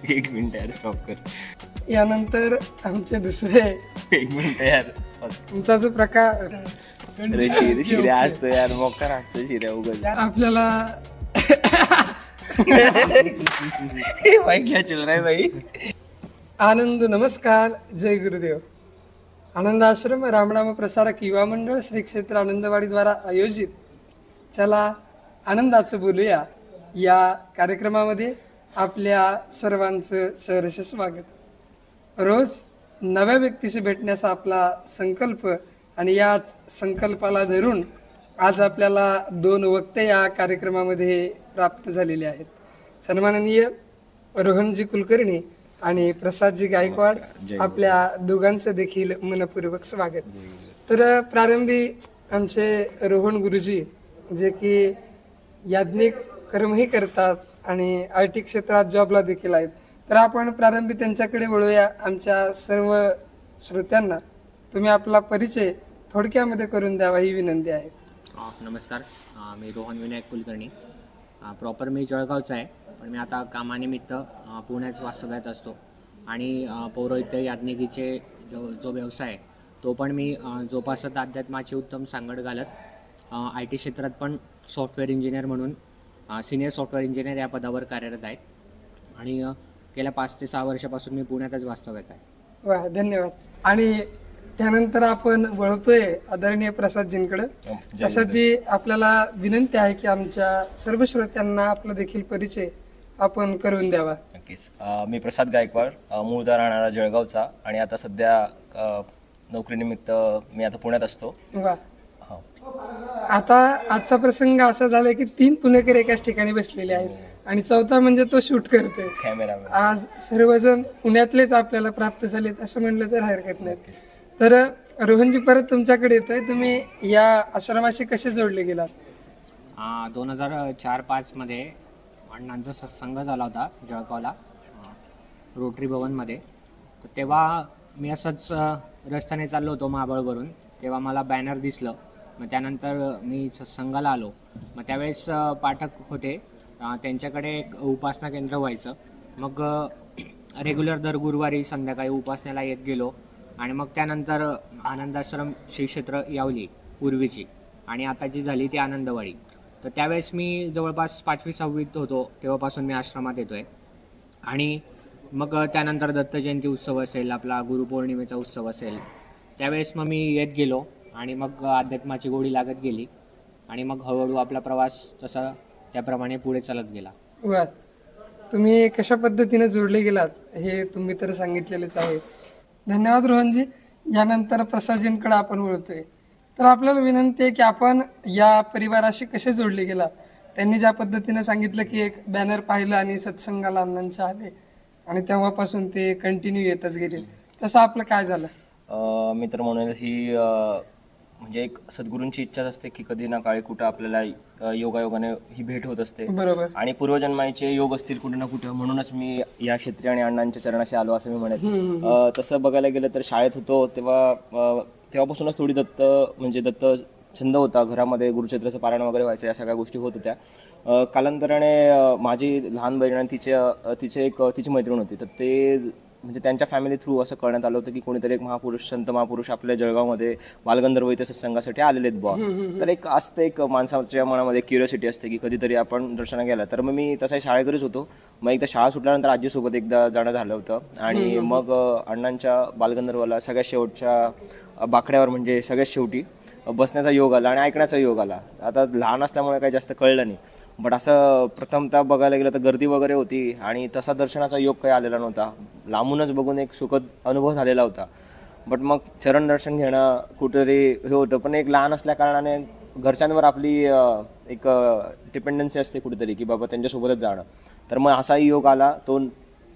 एक मिनिट यार, स्टॉप कर. यानंतर आमचे दुसरे एक मिनिट यार. तुमचा जो प्रकार अरे शिर्या असतो यार, मोकार असतो शिर्या उगाच. आपल्याला भाई क्या चल रहा है भाई. आनंद नमस्कार, जय गुरुदेव. आनंद आश्रम रामनाम प्रसारक युवा मंडळ श्री क्षेत्र आनंदवाडी द्वारा आयोजित चला आनंदाचं बोलूया या कार्यक्रमामध्ये आपल्या सर्वांचं सहर्ष स्वागत. रोज नव्या व्यक्तीशी भेटण्याचा आपला संकल्प आणि याच संकल्पाला धरून आज आपल्याला 2 वक्ते या कार्यक्रमामध्ये प्राप्त झालेले आहेत. सन्माननीय रोहनजी कुलकर्णी आणि प्रसादजी गायकवाड, आपल्या दोघांचं देखील मनपूर्वक स्वागत. तर प्रारंभी आमचे रोहन गुरुजी, जे की याज्ञिक कर्मही करतात आणि IT क्षेत्रात जॉबला देखील आहेत, तर आपण प्रारंभी त्यांच्याकडे वळूया. आमच्या सर्व श्रोत्यांना तुम्ही आपला परिचय थोडक्यामध्ये करून द्यावा ही विनंती आहे. नमस्कार, मी रोहन विनायक कुलकर्णी. प्रॉपर मी जळगावचा आहे, पण मी आता कामानिमित्त पुण्याच वास्तव्यात असतो आणि पौरोहित्य याज्ञिकीचे जो व्यवसाय आहे तो पण मी जोपासत अध्यात्माची उत्तम सांगड घालत IT क्षेत्रात पण सॉफ्टवेअर इंजिनियर म्हणून सिनियर सॉफ्टवेअर इंजिनियर या पदावर कार्यरत आहे आणि गेल्या 5 ते 6 वर्षापासून मी पुण्यातच वास्तव्यात आहे. वा, धन्यवाद. आणि त्यानंतर आपण वळतोय आदरणीय प्रसादजींकडे. प्रसादजी, आपल्याला विनंती आहे की आमच्या सर्व श्रोत्यांना आपला देखील परिचय आपण करून द्यावा. नक्कीच. मी प्रसाद गायकवाड, मूळचा राहणारा जळगावचा आणि आता सध्या नोकरीनिमित्त मी आता पुण्यात असतो. वा. आता आजचा प्रसंग असा झालाय की 3 पुणेकर एकाच ठिकाणी बसलेले आहेत आणि 4था म्हणजे तो शूट करतोय. कॅमेरा. आज सर्वजण पुण्यातलेच आपल्याला प्राप्त झालेत असं म्हणलं तर हरकत नाही. तर रोहनजी, परत तुमच्याकडे येतोय. तुम्ही या आश्रमाशी कसे जोडले गेलात? 2004-05 मध्ये अण्णांचा सत्संग झाला होता जळगावला, रोटरी भवनमध्ये. तर तेव्हा मी असंच रस्त्याने चाललो होतो महाबळवरून, तेव्हा मला बॅनर दिसलं. मग त्यानंतर मी सत्संगाला आलो. मग त्यावेळेस पाठक होते, त्यांच्याकडे एक उपासना केंद्र व्हायचं. मग रेग्युलर दर गुरुवारी संध्याकाळी उपासनेला येत गेलो आणि मग त्यानंतर आनंदाश्रम श्री क्षेत्र यावली पूर्वीची आणि आता जी झाली ती आनंदवाडी. तर त्यावेळेस मी जवळपास 5वी-6वीत होतो, तेव्हापासून मी आश्रमात येतो आहे. आणि मग त्यानंतर दत्त जयंती उत्सव असेल, आपला गुरुपौर्णिमेचा उत्सव असेल, त्यावेळेस मग मी येत गेलो आणि मग अध्यात्माची गोडी लागत गेली आणि मग हळूहळू आपला प्रवास तसा त्याप्रमाणे पुढे चालत गेला. वा, तुम्ही कशा पद्धतीने जोडले गेलात हे तुम्ही तर सांगितलेलेच आहे. धन्यवाद रोहनजी. यानंतर प्रसादजींकडे आपण वळतोय. तर आपल्याला विनंती आहे की आपण या परिवाराशी कसे जोडले गेलात. त्यांनी ज्या पद्धतीने सांगितलं की एक बॅनर पाहिलं आणि सत्संगाला अण्णांच्या आले आणि तेव्हापासून ते कंटिन्यू येतच गेले, तसं आपलं काय झालं? मित्र म्हणून ही म्हणजे एक सद्गुरूंची इच्छाच असते की कधी ना काळी कुठं आपल्याला योगायोगाने ही भेट होत असते. बरोबर. आणि पूर्वजन्माचे योग असतील कुठे ना कुठे, म्हणूनच मी या क्षेत्री आणि अण्णांच्या चरणाशी आलो असं मी म्हणेन. तसं बघायला गेलं तर शाळेत होतो तेव्हापासूनच थोडी दत्त छंद होता. घरामध्ये गुरुक्षेत्राचं पारायण वगैरे व्हायचं, या सगळ्या गोष्टी होत होत्या. कालांतराने माझी लहान बहीण आणि तिची मैत्रीण होती, तर ते म्हणजे त्यांच्या फॅमिली थ्रू असं कळण्यात आलं होतं की कोणीतरी एक संत महापुरुष आपल्या जळगावमध्ये बालगंधर्व इथे सत्संगासाठी आलेले आहेत बुवा. तर एक असते, एक माणसाच्या मनामध्ये क्युरियोसिटी असते की कधीतरी आपण दर्शना गेला. तर मग मी तसाही शाळेकडेच होतो. मग एकदा शाळा सुटल्यानंतर आजीसोबत एकदा जाणं झालं होतं आणि मग अण्णांच्या बालगंधर्वाला सगळ्यात शेवटच्या बाकड्यावर म्हणजे सगळ्यात शेवटी बसण्याचा योग आला आणि ऐकण्याचा योग आला. आता लहान असल्यामुळे काही जास्त कळलं नाही, बट असं प्रथमतः बघायला गेलं तर गर्दी वगैरे होती आणि तसा दर्शनाचा योग काही आलेला नव्हता. लांबूनच बघून एक सुखद अनुभव झालेला होता. बट मग चरण दर्शन घेणं कुठेतरी हे होतं, पण एक लहान असल्या कारणाने घरच्यांवर आपली एक डिपेंडन्सी असते कुठेतरी की बाबा त्यांच्यासोबतच जाणं. तर मग असाही योग आला. तो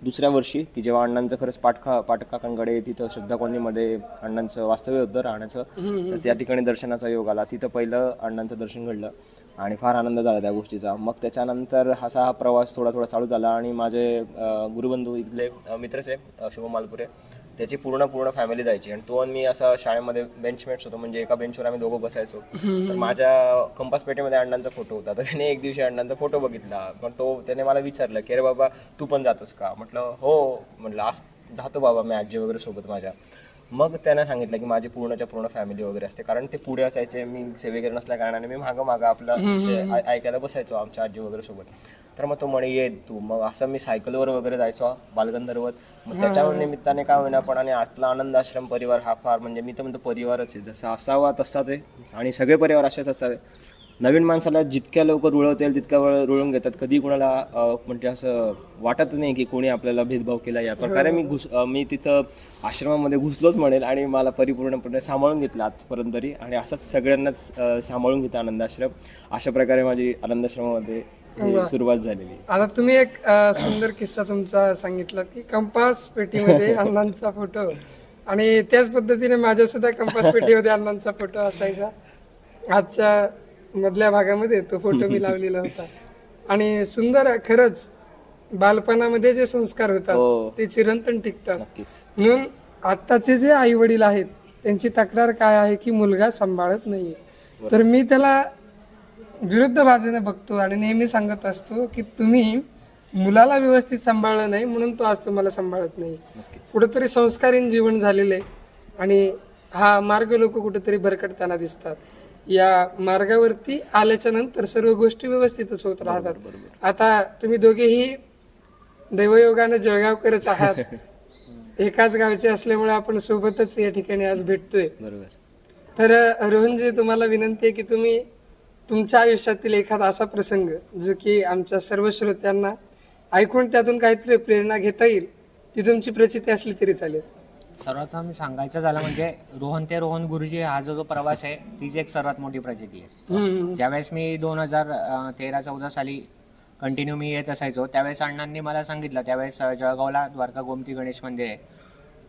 दुसऱ्या वर्षी की जेव्हा अण्णांचं खरंच पाटकाकांकडे तिथं श्रद्धा कॉलनीमध्ये अण्णांचं वास्तव्य होतं राहण्याचं, तर त्या ठिकाणी दर्शनाचा योग आला. तिथं पहिलं अण्णांचं दर्शन घडलं आणि फार आनंद झाला त्या गोष्टीचा. मग त्याच्यानंतर हा प्रवास थोडा थोडा चालू झाला आणि माझे गुरुबंधू इथले मित्रच आहे शुभम मालपुरे, त्याची पूर्ण फॅमिली जायची आणि तो आणि मी असा शाळेमध्ये बेंचमेट्स होतो, म्हणजे एका बेंचवर आम्ही दोघं बसायचो. तर माझ्या कंपास पेटीमध्ये अण्णांचा फोटो होता, तर त्याने एक दिवशी अण्णांचा फोटो बघितला. पण त्याने मला विचारलं की अरे बाबा तू पण जातोस का? म्हटलं हो, म्हटलं आज जातो बाबा मी आजी वगैरे सोबत माझ्या. मग त्यानं सांगितलं की माझी पूर्ण फॅमिली वगैरे असते, कारण ते पुढे असायचे, मी सेवेकरी नसल्या कारणाने मी मागं आपलं ऐकायला बसायचो आमच्या आजी वगैरे सोबत. तर मग तो म्हणे ये तू. मग असं मी सायकलवर वगैरे जायचो बालगंधर्वत. मग त्याच्या निमित्ताने काय होईना पण, आणि आपला आनंद आश्रम परिवार हा फार म्हणजे मी तर म्हणतो परिवारच आहे, जसा असावा तसाच आहे आणि सगळे परिवार असेच असावे. नवीन माणसाला जितक्या लवकर रुळवता येईल तितक्या वेळ रुळवून घेतात. कधी कोणाला म्हणजे असं वाटत नाही की कोणी आपल्याला भेदभाव केला या प्रकारे. मी तिथं आश्रमामध्ये घुसलोच म्हणेल आणि मला परिपूर्णपणे सांभाळून घेतलं आजपर्यंत तरी, आणि असंच सगळ्यांनाच सांभाळून घेतं आनंदाश्रम. अशा प्रकारे माझी आनंदाश्रमामध्ये सुरुवात झालेली. आता तुम्ही एक सुंदर किस्सा तुमचा सांगितला की कंपास पेटीमध्ये अण्णांचा फोटो, आणि त्याच पद्धतीने माझ्या सुद्धा कंपास पेटीमध्ये अण्णांचा फोटो असायचा. आजच्या मधल्या भागामध्ये तो फोटो मी लावलेला होता. आणि सुंदर, खरंच बालपणामध्ये जे संस्कार होतात ते चिरंतन टिकतात. म्हणून आत्ताचे जे आई वडील आहेत त्यांची तक्रार काय आहे की मुलगा सांभाळत नाहीये, तर मी त्याला विरुद्ध बाजूने बघतो आणि नेहमी सांगत असतो की तुम्ही मुलाला व्यवस्थित सांभाळलं नाही म्हणून तो आज तुम्हाला सांभाळत नाही. कुठेतरी संस्कारीन जीवन झालेले आणि हा मार्ग लोक कुठेतरी भरकटताना दिसतात. या मार्गावरती आल्याच्या नंतर सर्व गोष्टी व्यवस्थितच होत राहतात. आता तुम्ही दोघेही दैवयोगाने जळगावकरच आहात, एकाच गावचे असल्यामुळे आपण सोबतच या ठिकाणी आज भेटतोय. तर रोहनजी, तुम्हाला विनंती आहे की तुम्ही तुमच्या आयुष्यातील एखादा असा प्रसंग जो की आमच्या सर्व श्रोत्यांना ऐकून त्यातून काहीतरी प्रेरणा घेता येईल, ती तुमची प्रचिती असली तरी चालेल. सर्वप्रथम सांगायचं झालं म्हणजे रोहन ते रोहन गुरुजी हा जो प्रवास आहे तीच एक सर्वात मोठी प्रचिती आहे. ज्यावेळेस मी 2013-14 साली कंटिन्यू मी येत असायचो, त्यावेळेस अण्णांनी मला सांगितलं, त्यावेळेस जळगावला द्वारका गोमती गणेश मंदिर आहे,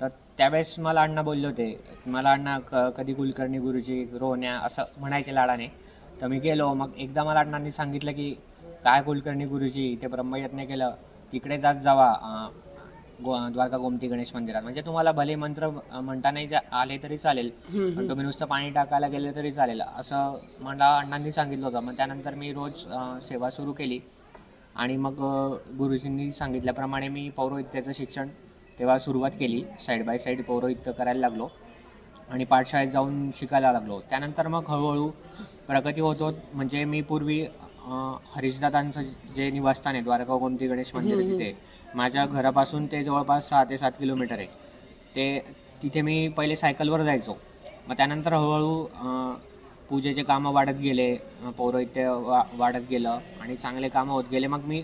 तर त्यावेळेस मला अण्णा बोलले होते, मला अण्णा कधी कुलकर्णी गुरुजी रोहन्या असं म्हणायचे लाडाने. तर मी गेलो. मग एकदा मला अण्णांनी सांगितलं की काय कुलकर्णी गुरुजी ते ब्रह्मयज्ञ केलं, तिकडे जावा द्वारका गोमती गणेश मंदिरात, म्हणजे तुम्हाला भले मंत्र म्हणता नाही आले तरी चालेल, पण तुम्ही नुसतं पाणी टाकायला गेले तरी चालेल, असं मला अण्णांनी सांगितलं होतं. मग त्यानंतर मी रोज सेवा सुरू केली आणि मग गुरुजींनी सांगितल्याप्रमाणे मी पौरोहित्याचं शिक्षण तेव्हा सुरुवात केली. साईड बाय साईड पौरोहित्य करायला लागलो आणि पाठशाळेत जाऊन शिकायला लागलो. त्यानंतर मग हळूहळू प्रगती होत म्हणजे मी पूर्वी हरीशदादांचं जे निवासस्थान आहे द्वारका गोमती गणेश मंदिर, तिथे माझ्या घरापासून ते जवळपास 6 ते 7 किलोमीटर आहे. तिथे मी पहिले सायकलवर जायचो. मग त्यानंतर हळूहळू पूजेचे कामं वाढत गेले, पौरोहित्य वाढत गेलं आणि चांगले कामं होत गेले. मग मी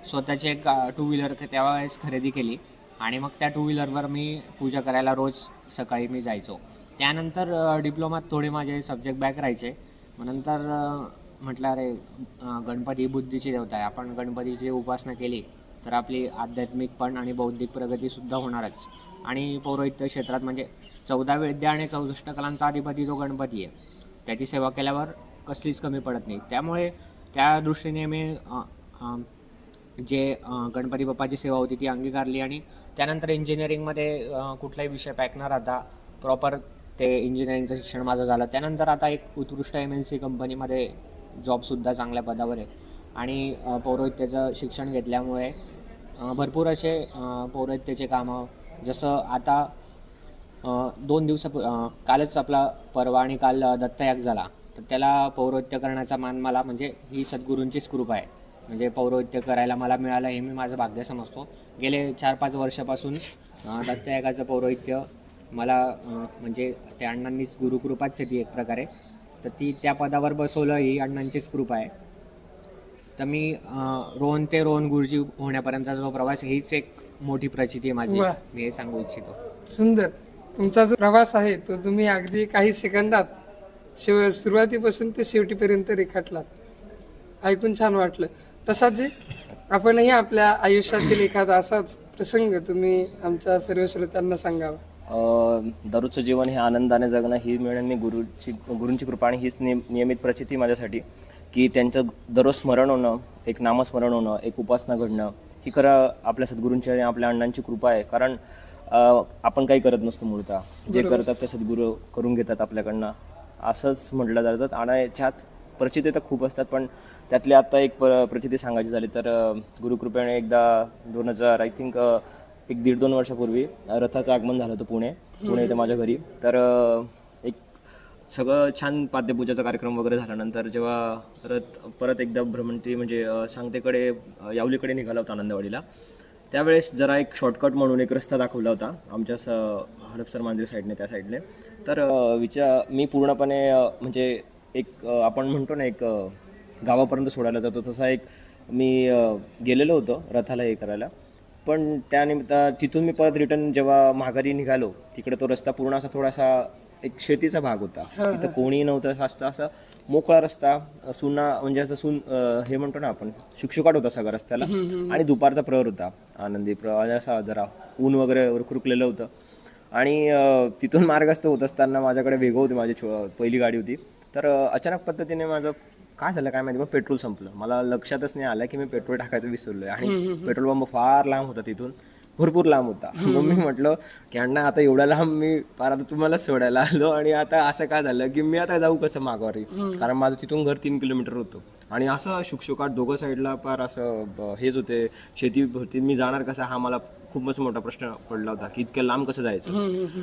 स्वतःची एक 2 व्हीलर त्यावेळेस खरेदी केली आणि मग त्या 2 व्हीलरवर मी पूजा करायला रोज सकाळी मी जायचो. त्यानंतर डिप्लोमात थोडे माझे सब्जेक्ट बॅक राहायचे. मग नंतर म्हटलं अरे गणपती बुद्धीची देवता आहे, आपण गणपतीची उपासना केली तर आपली आध्यात्मिक पण आणि बौद्धिक प्रगतीसुद्धा होणारच. आणि पौरोहित्य क्षेत्रात म्हणजे 14 विद्या आणि 64 कलांचा अधिपती जो गणपती आहे त्याची सेवा केल्यावर कसलीच कमी पडत नाही. त्यामुळे त्या दृष्टीने मी जे गणपती बाप्पाची सेवा होती ती अंगीकारली आणि त्यानंतर इंजिनिअरिंगमध्ये कुठलाही विषय पॅक न राहता प्रॉपर ते इंजिनिअरिंगचं शिक्षण माझं झालं. त्यानंतर आता एक उत्कृष्ट MNC कंपनीमध्ये जॉबसुद्धा चांगल्या पदावर आहे आणि पौरोहित्याचं शिक्षण घेतल्यामुळे भरपूर असे पौरोहित्याचे कामं, जसं आता 2 दिवस कालच आपला परवा आणि काल दत्तयाग झाला, तर त्याला पौरोहित्य करण्याचा मान मला म्हणजे ही सद्गुरूंचीच कृपा आहे. म्हणजे पौरोहित्य करायला मला मिळालं हे मी माझं भाग्य समजतो. गेले 4-5 वर्षापासून दत्तयागाचं पौरोहित्य मला म्हणजे त्या अण्णांनीच गुरुकृपाच आहे ती एक प्रकारे, तर ती त्या पदावर बसवलं ही अण्णांचीच कृपा आहे. तर मी रोहन ते रोहन गुरुजी होण्यापर्यंतचा जो प्रवास हीच एक मोठी प्रचिती आहे माझी, मी हे सांगू इच्छितो. सुंदर. तुमचा जो प्रवास आहे तो तुम्ही अगदी काही सेकंदात सुरुवातीपासून ते शेवटीपर्यंत रेखाटलात. ऐकून छान वाटलं. प्रसादजी, आपणही आपल्या आयुष्यातील एखादा असाच प्रसंग तुम्ही आमच्या सर्व श्रोत्यांना सांगावा. दररोजचं जीवन हे आनंदाने जगणं ही मिळणे गुरूंची कृपा आणि हीच नियमित प्रचिती माझ्यासाठी, की त्यांचं दररोज स्मरण होणं, एक नामस्मरण होणं, एक उपासना घडणं, ही खरं आपल्या सद्गुरूंची आणि आपल्या अण्णांची कृपा आहे. कारण आपण काही करत नसतो मूळतः, जे करतात ते सद्गुरू करून घेतात आपल्याकडनं, असंच म्हटलं जातं. आणि याच्यात प्रचिती तर खूप असतात, पण त्यातली आता एक प्रचिती सांगायची झाली तर गुरुकृपेने एकदा 2000 आय थिंक 1-1.5-2 वर्षापूर्वी रथाचं आगमन झालं होतं पुणे इथं माझ्या घरी. तर एक सगळं छान पाद्यपूजाचा कार्यक्रम वगैरे झाल्यानंतर जेव्हा रथ परत एकदा भ्रमंती म्हणजे सांगतेकडे यावलीकडे निघाला होता आनंदवाडीला, त्यावेळेस जरा एक शॉर्टकट म्हणून एक रस्ता दाखवला होता आमच्या हडपसर मांजरी साईडने, त्या साईडने. तर मी पूर्णपणे म्हणजे एक आपण म्हणतो ना एक गावापर्यंत सोडायला जातो तसा एक मी गेलेलो होतो रथाला हे करायला. पण त्यानिमित्त तिथून मी परत रिटर्न जेव्हा माघारी निघालो, तिकडे तो रस्ता पूर्ण असा थोडासा एक शेतीचा भाग होता, तिथं कोणी नव्हतं, असा मोकळा रस्ता, सुना म्हणजे असं हे म्हणतो ना आपण, शुकशुकाट होता सगळा रस्त्याला. आणि दुपारचा प्रहर होता, आनंदी प्रहर, असा जरा ऊन वगैरे खुरकलेलं होतं. आणि तिथून मार्गस्थ होत असताना माझ्याकडे वेगळं होती, माझी पहिली गाडी होती. तर अचानक पद्धतीने माझं काय झालं काय माहिती, मग पेट्रोल संपलं. मला लक्षातच नाही आलं की मी पेट्रोल टाकायचं विसरलोय, आणि पेट्रोल पंप फार लांब होता, तिथून भरपूर लांब होता. मग मी म्हटलं की अण्णा आता एवढ्या लांब मी फार आता तुम्हाला सोडायला आलो, आणि आता असं काय झालं की मी आता जाऊ कसं माघारी, कारण माझं तिथून घर 3 किलोमीटर होतं. आणि असं शुकशुकाट दोघं साईडला फार असं हेच होते, शेती होती. मी जाणार कसा हा मला खूपच मोठा प्रश्न पडला होता की इतक्या लांब कसं जायचं.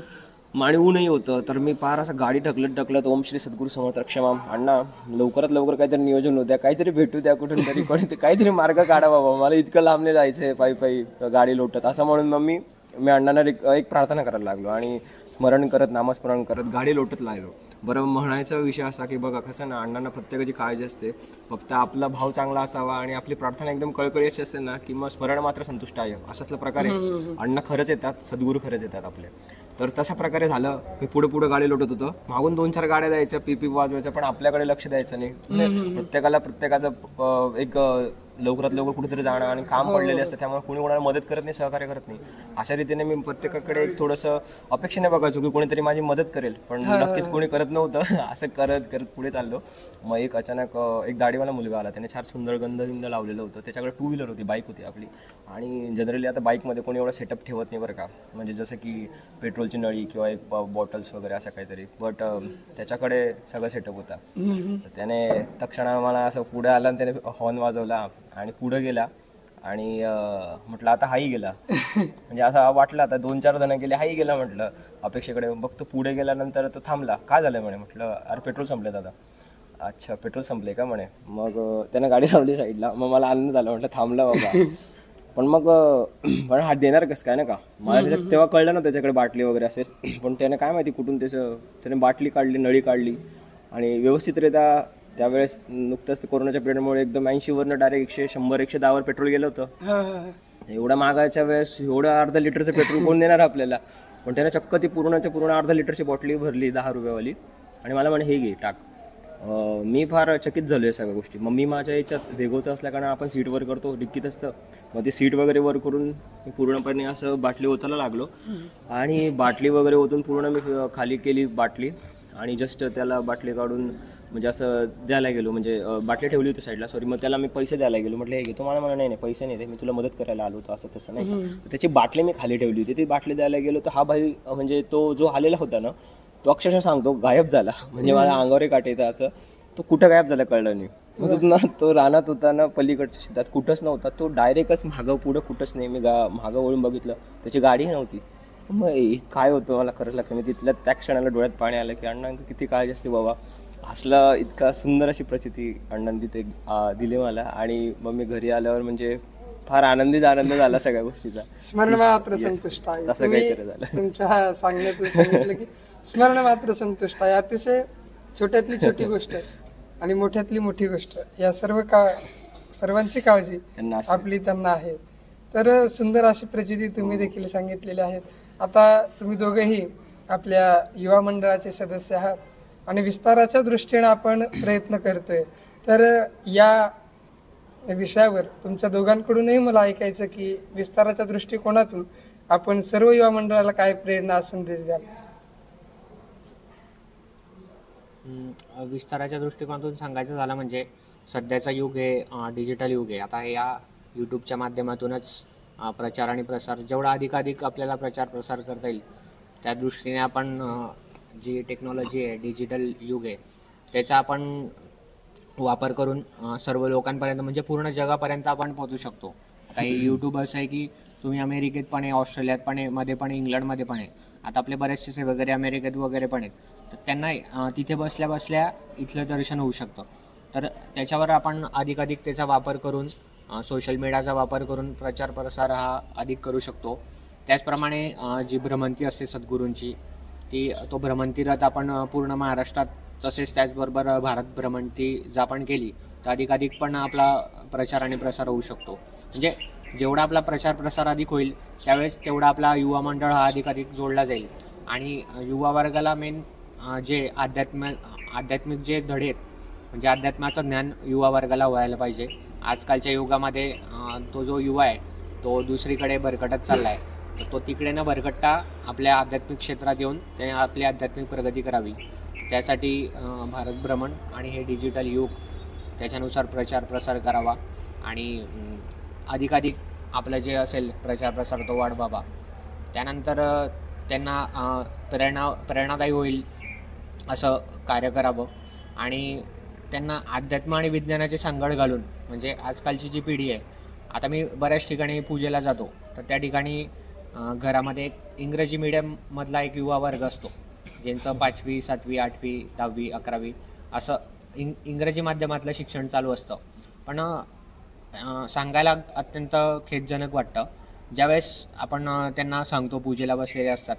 आणि ऊनही होतं. तर मी फार असं गाडी ढकलत ओम श्री सद्गुरू समर्थ रक्षमाम, अण्णा लवकरात लवकर काहीतरी नियोजन होत्या, काहीतरी भेटू द्या कुठून तरी, कोणी काहीतरी मार्ग काढा बाबा, मला इतकं लांबले जायचंय पायी गाडी लोटत, असं म्हणून मग मी अण्णांना एक प्रार्थना करायला लागलो आणि स्मरण करत नामस्मरण करत गाडी लोटत लागलो. बरं, म्हणायचा विषय असा की बघा कसं ना, अण्णांना प्रत्येकाची काळजी असते, फक्त आपला भाव चांगला असावा आणि आपली प्रार्थना एकदम कळकळीची असते ना, की मग स्मरण मात्र संतुष्ट आहे, अशातला प्रकारे अण्णा खरंच येतात, सद्गुरू खरंच येतात आपले. तर तशा प्रकारे झालं. मी पुढे गाडी लोटत होतो, मागून 2-4 गाड्या द्यायच्या, पीपी वाजवायच्या, पण आपल्याकडे लक्ष द्यायचं नाही. प्रत्येकाचं एक लवकरात लवकर कुठेतरी जाणं आणि काम पडलेले असतं, त्यामुळे कोणी कोणाला मदत करत नाही, सहकार्य करत नाही. अशा रीतीने मी प्रत्येकाकडे एक थोडंसं अपेक्षेने बघायचो की कोणीतरी माझी मदत करेल, पण नक्कीच कोणी करत नव्हतं. असं करत पुढे चाललो. मग एक अचानक एक दाढीवाला मुलगा आला, त्याने छान सुंदर गंध लावलेलं होतं. त्याच्याकडे 2 व्हीलर होती, बाईक होती आपली. आणि जनरली आता बाईकमध्ये कोणी एवढा सेटअप ठेवत नाही बरं का, म्हणजे जसं की पेट्रोलची नळी किंवा एक बॉटल्स वगैरे असं काहीतरी, बट त्याच्याकडे सगळं सेटअप होता. त्याने तक्षणा मला असं पुढे आला आणि त्याने हॉर्न वाजवला आणि पुढे गेला. आणि म्हटलं आता हाही गेला, म्हणजे असं वाटलं आता 2-4 जण गेले, हाही गेला म्हटलं अपेक्षेकडे. बघतो पुढे गेल्यानंतर तो थांबला. काय झालं म्हणे, म्हटलं अरे पेट्रोल संपले दादा. अच्छा पेट्रोल संपले का म्हणे. मग त्यानं गाडी लावली साईडला. मग मला आनंद झाला, म्हटलं थांबला बाबा. पण मग पण हात देणार कसं काय ना का, मला त्याच्यात तेव्हा कळलं ना त्याच्याकडे बाटली वगैरे असेल, पण त्याने काय माहिती कुठून त्याने बाटली काढली, नळी काढली आणि व्यवस्थितरित्या. त्यावेळेस नुकतंच कोरोनाच्या पिरियडमुळे एकदम 80वरनं डायरेक्ट 100-110वर पेट्रोल गेलं होतं. एवढ्या महागाच्या वेळेस एवढं अर्धा लिटरचं पेट्रोल कोण देणार आपल्याला. पण त्याने चक्क ती पूर्ण अर्धा लिटरची बॉटली भरली 10 रुपयावाली आणि मला म्हणे हे घे टाक. मी फार चकित झालो आहे सगळ्या गोष्टी. मग मी माझ्या याच्यात वेगोचं असल्या कारण आपण सीट वर करतो, डिक्कीत असतं, मग ते सीट वगैरे वर करून मी पूर्णपणे असं बाटली ओतायला लागलो. आणि बाटली वगैरे ओतून पूर्ण मी खाली केली बाटली आणि जस्ट त्याला बाटली काढून म्हणजे असं द्यायला गेलो, म्हणजे बाटली ठेवली होती साईडला, सॉरी. मग त्याला मी पैसे द्यायला गेलो. म्हटलं हे घेतो. मला नाही पैसे नाही रे, मी तुला मदत करायला आलो होतो, असं तसं नाही. त्याची बाटली मी खाली ठेवली होती. ती बाटली द्यायला गेलो तर हा भाई म्हणजे तो जो आलेला होता ना, तो अक्षरशः सांगतो गायब झाला. म्हणजे मला अंगावर काटे येतं असं. तो कुठं गायब झाला कळलं नाही. मग ना तो रानात होता ना, पलीकडच्या शेतात कुठंच नव्हता. तो डायरेक्टच मागं पुढं कुठंच नाही. मी मागं वळून बघितलं, त्याची गाडीही नव्हती. मग काय होतं मला खरंच लागतं. मी तिथल्या त्या क्षणाला डोळ्यात पाणी आलं की अण्णा किती काळजी असते बाबा. असला इतका सुंदर अशी प्रचिती अण्णांनी तिथे दिली मला. आणि मग मी घरी आल्यावर म्हणजे फार आनंद झाला सगळ्या गोष्टीचा. स्मरण मात्र संतुष्ट आहे. तसं काहीतरी झालं. तुमच्या सांगण्यातून सांगितलं की स्मरण मात्र संतुष्ट आहे. अतिशय छोट्यातली छोटी गोष्ट आणि मोठ्यातली मोठी गोष्ट, या सर्वांची काळजी आपली त्यांना आहे. तर सुंदर अशी प्रचिती तुम्ही देखील सांगितलेली आहेत. आता तुम्ही दोघेही आपल्या युवा मंडळाचे सदस्य आहात आणि विस्ताराच्या दृष्टीने आपण प्रयत्न करतोय. तर या या विषयावर तुमच्या दोघांकडूनही मला ऐकायचं की विस्ताराच्या दृष्टिकोनातून आपण सर्व युवा मंडळाला काय प्रेरणा संदेश द्याल? विस्ताराच्या दृष्टिकोनातून सांगायचं झालं म्हणजे सध्याचा युग हे डिजिटल युग आहे. आता हे या यूट्यूबच्या माध्यमातूनच प्रचार आणि प्रसार जेवढा अधिकाधिक आपल्याला प्रचार प्रसार करता येईल त्या दृष्टीने आपण जी टेक्नॉलॉजी आहे, डिजिटल युग आहे, त्याचा आपण वापर करून सर्व लोकांपर्यंत म्हणजे पूर्ण जगापर्यंत आपण पोहोचू शकतो. आता हे यूट्यूब असं आहे की तुम्ही अमेरिकेत पण आहे, ऑस्ट्रेलियात पण आहे, मध्ये पण आहे, इंग्लंडमध्ये पण आहे. आता आपले बरेचसे वगैरे अमेरिकेत वगैरे पण आहेत, तर त्यांना तिथे बसल्या बसल्या इथलं दर्शन होऊ शकतं. तर त्याच्यावर आपण अधिकाधिक त्याचा वापर करून सोशल मीडियाचा वापर करून प्रचार प्रसार हा अधिक करू शकतो. त्याचप्रमाणे जी भ्रमंती असते सद्गुरूंची तो भ्रमंती रथ आपण पूर्ण महाराष्ट्रात तसेच त्याचबरोबर भारत भ्रमंती जर आपण केली तर अधिकाधिक पण आपला प्रचार आणि प्रसार होऊ शकतो. म्हणजे जेवढा आपला प्रचार प्रसार अधिक होईल त्यावेळेस तेवढा आपला युवा मंडळ हा अधिकाधिक जोडला जाईल. आणि युवा वर्गाला मेन जे आध्यात्मिक जे धडे आहेत म्हणजे अध्यात्माचं ज्ञान युवा वर्गाला व्हायला पाहिजे. आजकालच्या युगामध्ये तो जो युवा आहे तो दुसरीकडे भरकटत चालला आहे, तर तो तिकडे न भरकटता आपल्या आध्यात्मिक क्षेत्रात येऊन त्याने आपली आध्यात्मिक प्रगती करावी. त्यासाठी भारत भ्रमण आणि हे डिजिटल युग त्याच्यानुसार प्रचार प्रसार करावा आणि अधिकाधिक आपलं जे असेल प्रचार प्रसार तो वाढवावा. त्यानंतर त्यांना प्रेरणादायी होईल असं कार्य करावं आणि त्यांना अध्यात्म आणि विज्ञानाची सांगड घालून म्हणजे आजकालची जी पिढी आहे, आता मी बऱ्याच ठिकाणी पूजेला जातो तर त्या ठिकाणी घरामध्ये एक इंग्रजी मीडियममधला एक युवा वर्ग असतो ज्यांचं 5वी 7वी 8वी 10वी 11वी असं इंग्रजी माध्यमातलं शिक्षण चालू असतं. पण सांगायला अत्यंत खेदजनक वाटतं ज्यावेळेस आपण त्यांना सांगतो पूजेला बसलेले असतात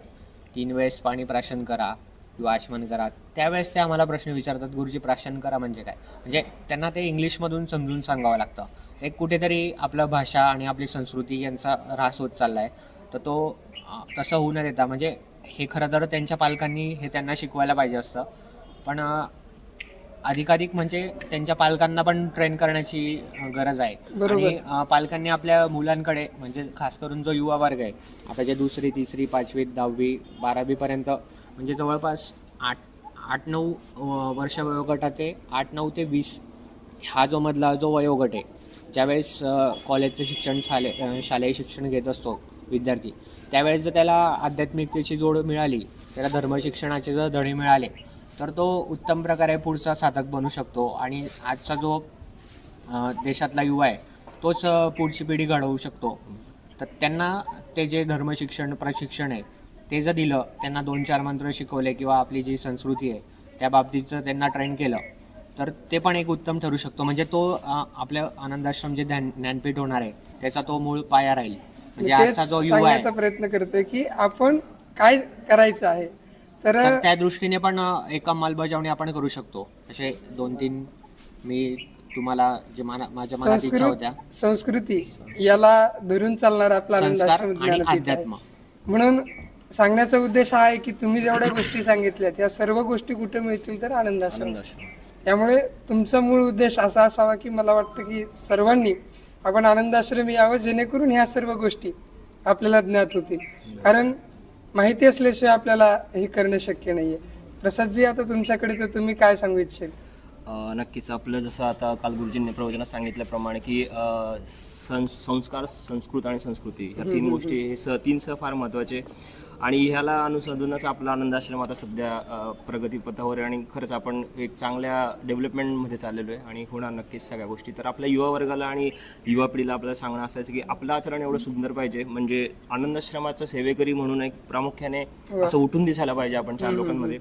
3 वेळेस पाणी प्राशन करा किंवा आचमन करा, त्यावेळेस ते आम्हाला प्रश्न विचारतात गुरुजी प्राशन करा म्हणजे काय. म्हणजे त्यांना ते इंग्लिशमधून समजून सांगावं लागतं. ते कुठेतरी आपलं भाषा आणि आपली संस्कृती यांचा ऱ्हास होत चालला आहे. तर तो तसं होऊ न देता म्हणजे हे खरं तर त्यांच्या पालकांनी हे त्यांना शिकवायला पाहिजे असतं, पण अधिकाधिक म्हणजे त्यांच्या पालकांना पण ट्रेन करण्याची गरज आहे. आणि पालकांनी आपल्या मुलांकडे म्हणजे खास करून जो युवा वर्ग आहे आता जे 2री 3री 5वी 10वी 12वीपर्यंत म्हणजे जवळपास 8-9 वर्ष वयोगटात ते 8-9 ते 20 हा जो मधला जो वयोगट आहे ज्यावेळेस कॉलेजचं शिक्षण शालेय शिक्षण घेत असतो विद्यार्थी, त्यावेळेस जर त्याला आध्यात्मिकतेची जोड मिळाली, त्याला धर्मशिक्षणाचे जर धडे मिळाले तर तो उत्तम प्रकारे पुढचा साधक बनू शकतो. आणि आजचा जो देशातला युवा आहे तोच पुढची पिढी घडवू शकतो. तर त्यांना ते जे धर्मशिक्षण प्रशिक्षण आहे ते जर दिलं, त्यांना 2-4 मंत्र शिकवले किंवा आपली जी संस्कृती आहे त्या बाबतीचं त्यांना ट्रेन केलं तर ते पण एक उत्तम ठरू शकतो. म्हणजे तो आपल्या आनंदाश्रम जे ज्ञानपीठ होणार आहे त्याचा तो मूळ पाया राहील. म्हणजे आजचा जो युवा आहे प्रयत्न करतोय की आपण काय करायचं आहे तर त्या दृष्टीने पण एक अंमलबजावणी आपण करू शकतो. असे 2-3 मी तुम्हाला जे माझ्या मनात इच्छा होत्या. संस्कृती याला धरून चालणार आपला आनंदाश्रम आणि अध्यात्म म्हणून सांगण्याचा उद्देश हा आहे की तुम्ही जेवढ्या गोष्टी सांगितल्यात या सर्व गोष्टी कुठे मिळतील तर आनंदाश्रम. त्यामुळे तुमचा मूळ उद्देश असा असावा की मला वाटतं की सर्वांनी आपण आनंदाश्रम यावं जेणेकरून ह्या सर्व गोष्टी आपल्याला ज्ञात होतील. कारण माहिती असल्याशिवाय आपल्याला हे करणं शक्य नाहीये. प्रसादजी, आता तुमच्याकडे तर तुम्ही काय सांगू इच्छेल? नक्कीच आपलं जसं आता काल गुरुजींनी प्रवचनात सांगितल्याप्रमाणे की संस्कार, संस्कृत आणि संस्कृती ह्या 3 गोष्टी हे 3 फार महत्त्वाचे आणि ह्याला अनुसरूनच आपला आनंदाश्रम आता सध्या प्रगतीपथावर आहे आणि खरंच आपण एक चांगल्या डेव्हलपमेंटमध्ये चाललेलो आहे आणि होणार नक्कीच सगळ्या गोष्टी. तर आपल्या युवा वर्गाला आणि युवा पिढीला आपल्याला सांगणं असायचं की आपलं आचरण एवढं सुंदर पाहिजे म्हणजे आनंदाश्रमाचं सेवेकरी म्हणून एक प्रामुख्याने असं उठून दिसायला पाहिजे आपण 4 लोकांमध्ये,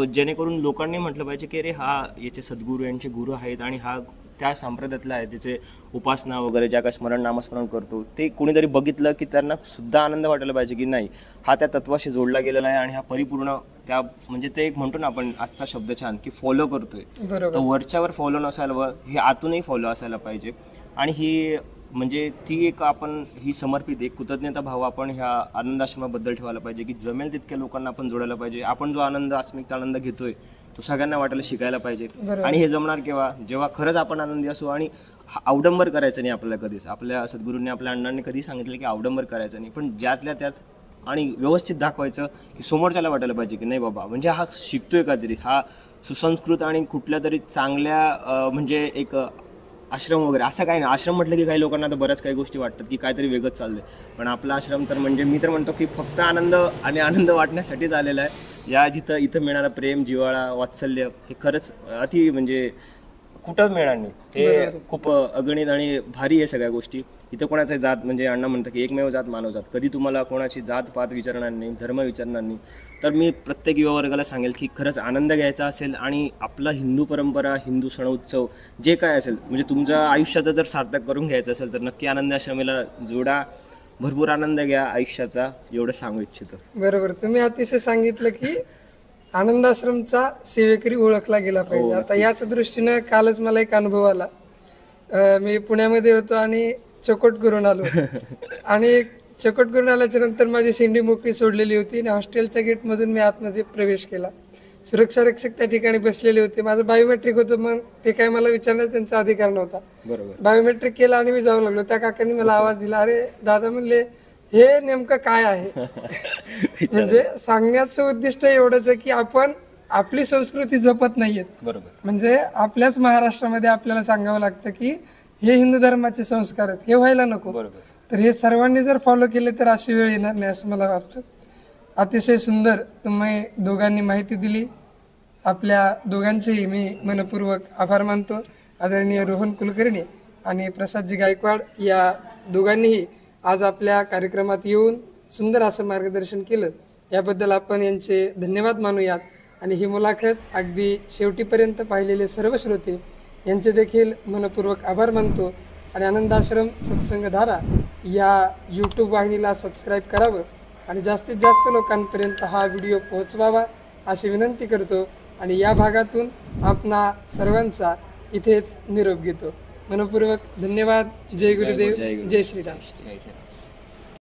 जेणेकरून लोकांनी म्हटलं पाहिजे की अरे हा याचे सद्गुरू यांचे गुरु आहेत आणि हा त्या संप्रदायातला आहे, त्याचे उपासना वगैरे ज्या काय स्मरण नामस्मरण करतो ते कोणीतरी बघितलं की त्यांना सुद्धा आनंद वाटायला पाहिजे की नाही हा त्या तत्वाशी जोडला गेलेला आहे आणि हा परिपूर्ण त्या म्हणजे ते एक म्हणतो ना आपण आजचा शब्द छान की फॉलो करतोय. तर वरच्यावर फॉलो नसायला हे आतूनही फॉलो असायला पाहिजे आणि ही म्हणजे ती एक आपण ही समर्पित एक कृतज्ञता भाव आपण ह्या आनंदाश्रमाबद्दल ठेवायला पाहिजे की जमेल तितक्या लोकांना आपण जोडायला पाहिजे. आपण जो आनंद आत्मिक आनंद घेतोय तो सगळ्यांना वाटायला शिकायला पाहिजे. आणि हे जमणार केव्हा, जेव्हा खरंच आपण आनंदी असू. आणि अवडंबर करायचं नाही आपल्याला कधीच. आपल्या सद्गुरूंनी, आपल्या अण्णांनी कधी सांगितलं की अवडंबर करायचं नाही, पण ज्यातल्या त्यात आणि व्यवस्थित दाखवायचं की समोरच्याला वाटायला पाहिजे की नाही बाबा म्हणजे हा शिकतोय काहीतरी, हा सुसंस्कृत आणि कुठल्या तरी चांगल्या म्हणजे एक आश्रम वगैरे असं काही नाही. आश्रम म्हटलं की काही लोकांना तर बऱ्याच काही गोष्टी वाटतात की काहीतरी वेगळंच चाललंय, पण आपला आश्रम तर म्हणजे मी तर म्हणतो की फक्त आनंद आणि आनंद वाटण्यासाठीच आलेला आहे. या इथं मिळणारं प्रेम, जिव्हाळा, वात्सल्य हे खरंच अति म्हणजे कुठं मिळणार नाही. हे खूप अगणित आणि भारी आहे सगळ्या गोष्टी. इथं कोणाचं जात म्हणजे अण्णा म्हणतं की एकमेव जात मानव जात. कधी तुम्हाला कोणाची जात पात विचारणार नाही, धर्म विचारणार नाही. तर मी प्रत्येक युवा वर्गाला सांगेल की खरंच आनंद घ्यायचा असेल आणि आपला हिंदू परंपरा, हिंदू सण उत्सव जे काय असेल म्हणजे तुमच्या आयुष्याचं जर सार्थक करून घ्यायचं असेल तर नक्की आनंद आश्रमीला जोडा, भरपूर आनंद घ्या आयुष्याचा, एवढं सांगू इच्छितो. बरोबर, तुम्ही अतिशय सांगितलं की आनंदाश्रमचा सेवेकरी ओळखला गेला पाहिजे. आता याच दृष्टीनं कालच मला एक अनुभव आला. मी पुण्यामध्ये होतो आणि चकोट करून आलो आणि चकोट करून आल्याच्या नंतर माझी शेंडी मोकळी सोडलेली होती आणि हॉस्टेलच्या गेटमधून मी आतमध्ये प्रवेश केला. सुरक्षा रक्षक त्या ठिकाणी बसलेले होते. माझं बायोमेट्रिक होतं, मग ते काय मला विचारण्याचा त्यांचा अधिकार नव्हता. बायोमेट्रिक केलं आणि मी जाऊ लागलो. त्या काकांनी मला आवाज दिला, अरे दादा म्हणले हे नेमकं काय आहे. म्हणजे सांगण्याचं उद्दिष्ट एवढंच आहे की आपण आपली संस्कृती जपत नाहीयेत. बरोबर, म्हणजे आपल्याच महाराष्ट्रामध्ये आपल्याला सांगावं लागतं की हे हिंदू धर्माचे संस्कार आहेत, हे व्हायला नको. तर हे सर्वांनी जर फॉलो केले तर अशी वेळ येणार नाही असं मला वाटतं. अतिशय सुंदर तुम्ही दोघांनी माहिती दिली. आपल्या दोघांचेही मी मनपूर्वक आभार मानतो. आदरणीय रोहन कुलकर्णी आणि प्रसादजी गायकवाड या दोघांनीही आज आपल्या कार्यक्रमात येऊन सुंदर असं मार्गदर्शन केलं, याबद्दल आपण यांचे धन्यवाद मानूयात. आणि ही मुलाखत अगदी शेवटीपर्यंत पाहिलेले सर्व श्रोते यांचे देखील मनपूर्वक आभार मानतो. आणि आनंदाश्रम सत्संगधारा या यूट्यूब वाहिनीला सबस्क्राईब करावं आणि जास्तीत जास्त लोकांपर्यंत हा व्हिडिओ पोहोचवावा अशी विनंती करतो. आणि या भागातून आपणा सर्वांचा इथेच निरोप घेतो. मनपूर्वक धन्यवाद. जय गुरुदेव, जय श्रीराम.